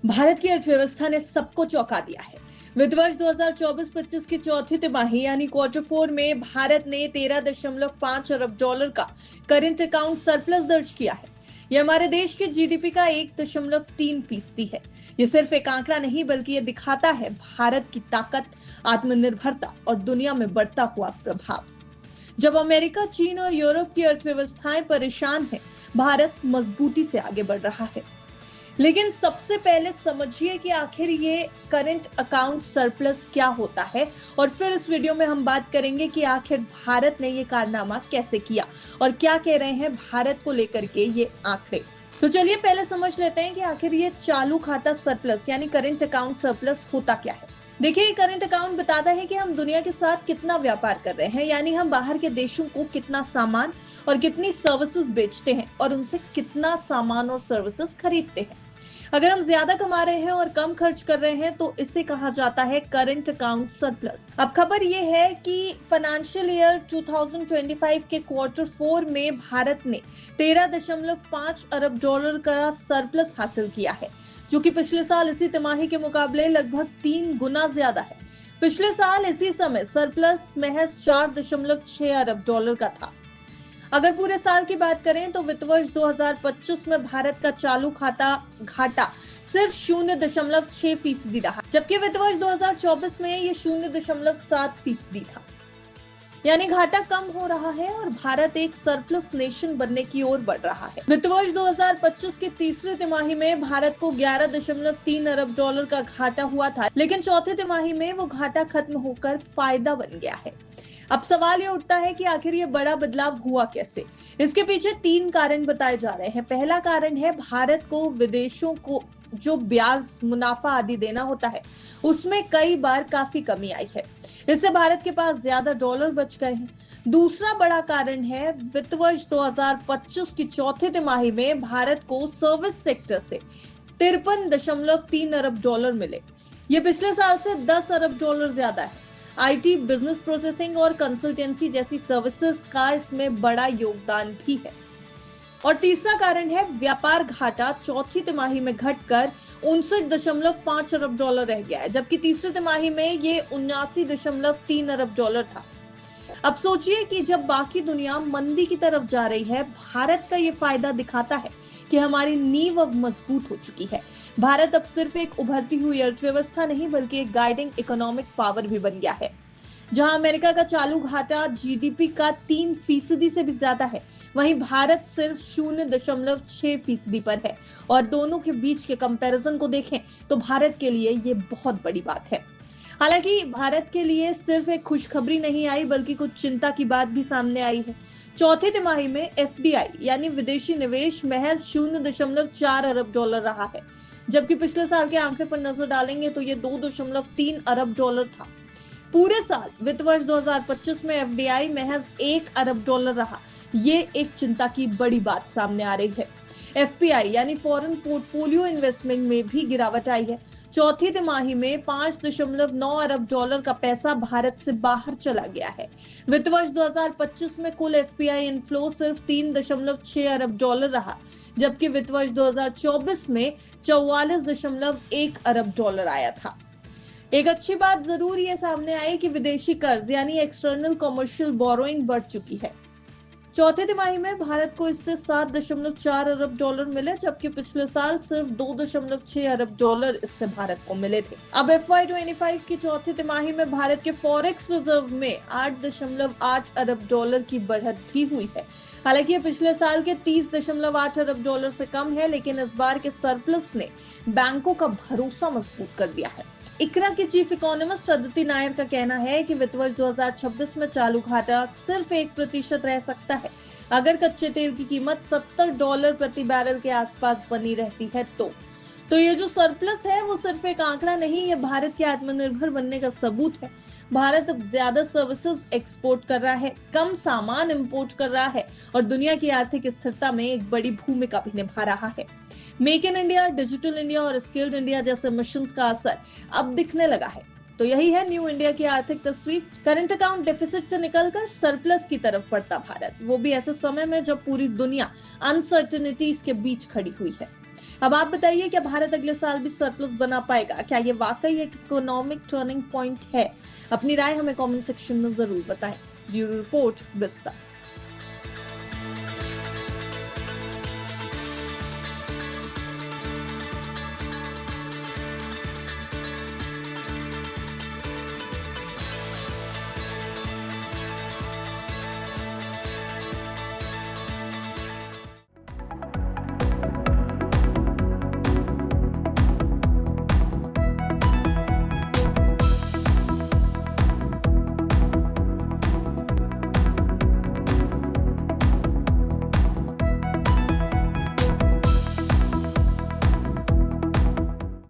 भारत की अर्थव्यवस्था ने सबको चौंका दिया है। वित्त वर्ष 2024-25 की चौथी तिमाही यानी क्वार्टर 4 में भारत ने 13.5 अरब डॉलर का करंट अकाउंट सरप्लस दर्ज किया है। यह हमारे देश के जीडीपी का 1.3% है। यह सिर्फ एक आंकड़ा नहीं बल्कि यह दिखाता है भारत की ताकत, आत्मनिर्भरता और दुनिया में बढ़ता हुआ प्रभाव। जब अमेरिका, चीन और यूरोप की अर्थव्यवस्थाएं परेशान हैं, भारत मजबूती से आगे बढ़ रहा है। लेकिन सबसे पहले समझिए कि आखिर ये करंट अकाउंट सरप्लस क्या होता है, और फिर इस वीडियो में हम बात करेंगे कि आखिर भारत ने ये कारनामा कैसे किया और क्या कह रहे हैं भारत को लेकर के ये आंकड़े। तो चलिए पहले समझ लेते हैं कि आखिर ये चालू खाता सरप्लस यानी करंट अकाउंट सरप्लस होता क्या है। देखिए, करंट अकाउंट बताता है कि हम दुनिया के साथ कितना व्यापार कर रहे हैं, यानी हम बाहर के देशों को कितना सामान और कितनी सर्विसेज बेचते हैं और उनसे कितना सामान और सर्विसेज खरीदते हैं। अगर हम ज्यादा कमा रहे हैं और कम खर्च कर रहे हैं तो इसे कहा जाता है करंट अकाउंट सरप्लस। अब खबर यह है कि फाइनेंशियल ईयर 2025 के क्वार्टर 4 में भारत ने 13.5 अरब डॉलर का सरप्लस हासिल किया है, जो कि पिछले साल इसी तिमाही के मुकाबले लगभग 3 गुना ज्यादा है। पिछले साल इसी समय सरप्लस महज 4.6 अरब डॉलर का था। अगर पूरे साल की बात करें तो वित्त वर्ष 2025 में भारत का चालू खाता घाटा सिर्फ 0.6% रहा, जबकि वित्त वर्ष 2024 में ये 0.7% था। यानी घाटा कम हो रहा है और भारत एक सरप्लस नेशन बनने की ओर बढ़ रहा है। वित्त वर्ष 2025 की तीसरी तिमाही में भारत को 11.3 अरब डॉलर का घाटा हुआ था, लेकिन चौथी तिमाही में वो घाटा खत्म होकर फायदा बन गया है। अब सवाल ये उठता है कि आखिर ये बड़ा बदलाव हुआ कैसे। इसके पीछे 3 कारण बताए जा रहे हैं। पहला कारण है भारत को विदेशों को जो ब्याज, मुनाफा आदि देना होता है, उसमें कई बार काफी कमी आई है। इससे भारत के पास ज्यादा डॉलर बच गए हैं। दूसरा बड़ा कारण है वित्त वर्ष 2025 की चौथी तिमाही में भारत को सर्विस सेक्टर से 53.3 अरब डॉलर मिले। ये पिछले साल से 10 अरब डॉलर ज्यादा है। आईटी, बिजनेस प्रोसेसिंग और कंसल्टेंसी जैसी सर्विसेज का इसमें बड़ा योगदान भी है। और तीसरा कारण है व्यापार घाटा चौथी तिमाही में घटकर 59.5 अरब डॉलर रह गया है, जबकि तीसरी तिमाही में ये 79.3 अरब डॉलर था। अब सोचिए कि जब बाकी दुनिया मंदी की तरफ जा रही है, भारत का ये फायदा दिखाता है कि हमारी नींव अब मजबूत हो चुकी है। भारत अब सिर्फ एक उभरती हुई अर्थव्यवस्था नहीं बल्कि एक गाइडिंग इकोनॉमिक पावर भी बन गया है। जहां अमेरिका का चालू घाटा जीडीपी का 3% से भी ज्यादा है, वहीं भारत सिर्फ 0.6% पर है। और दोनों के बीच के कंपैरिजन को देखें तो भारत के लिए ये बहुत बड़ी बात है। हालांकि भारत के लिए सिर्फ एक खुशखबरी नहीं आई बल्कि कुछ चिंता की बात भी सामने आई है। चौथी तिमाही में एफडीआई यानी विदेशी निवेश महज 0.4 अरब डॉलर रहा है, जबकि पिछले साल के आंकड़े पर नजर डालेंगे तो ये 2.3 अरब डॉलर था। पूरे साल वित्त वर्ष 2025 में एफडीआई महज 1 अरब डॉलर रहा। ये एक चिंता की बड़ी बात सामने आ रही है। एफपीआई यानी फॉरेन पोर्टफोलियो इन्वेस्टमेंट में भी गिरावट आई है। चौथी तिमाही में 5.9 अरब डॉलर का पैसा भारत से बाहर चला गया है। वित्त वर्ष 2025 में कुल एफपीआई इनफ्लो सिर्फ 3.6 अरब डॉलर रहा, जबकि वित्त वर्ष 2024 में 44.1 अरब डॉलर आया था। एक अच्छी बात जरूर ये सामने आई कि विदेशी कर्ज यानी एक्सटर्नल कमर्शियल बोरोइंग बढ़ चुकी है। चौथे तिमाही में भारत को इससे 7.4 अरब डॉलर मिले, जबकि पिछले साल सिर्फ 2.6 अरब डॉलर इससे भारत को मिले थे। अब FY25 की चौथी तिमाही में भारत के फॉरेक्स रिजर्व में 8.8 अरब डॉलर की बढ़त भी हुई है। हालांकि ये पिछले साल के 30.8 अरब डॉलर से कम है, लेकिन इस बार के सरप्लस ने बैंकों का भरोसा मजबूत कर दिया है। इकरा के चीफ इकोनॉमिस्ट अदिति नायर का कहना है कि वित्त वर्ष 2026 में चालू घाटा सिर्फ 1% रह सकता है अगर कच्चे तेल की कीमत $70 प्रति बैरल के आसपास बनी रहती है तो ये जो सरप्लस है वो सिर्फ एक आंकड़ा नहीं, ये भारत के आत्मनिर्भर बनने का सबूत है। भारत अब ज्यादा सर्विसेज एक्सपोर्ट कर रहा है, कम सामान इंपोर्ट कर रहा है और दुनिया की आर्थिक स्थिरता में एक बड़ी भूमिका भी निभा रहा है। Make in India, digital India और स्किल्ड इंडिया जैसे मिशन का असर अब दिखने लगा है। तो यही है न्यू इंडिया की आर्थिक तस्वीर। करंट अकाउंट डेफिसिट से निकलकर सरप्लस की तरफ बढ़ता भारत, वो भी ऐसे समय में जब पूरी दुनिया अनसर्टेनिटीज के बीच खड़ी हुई है। अब आप बताइए, क्या भारत अगले साल भी सरप्लस बना पाएगा? क्या ये वाकई एक इकोनॉमिक टर्निंग पॉइंट है? अपनी राय हमें कमेंट सेक्शन में जरूर बताएं। ब्यूरो रिपोर्ट, विस्तार।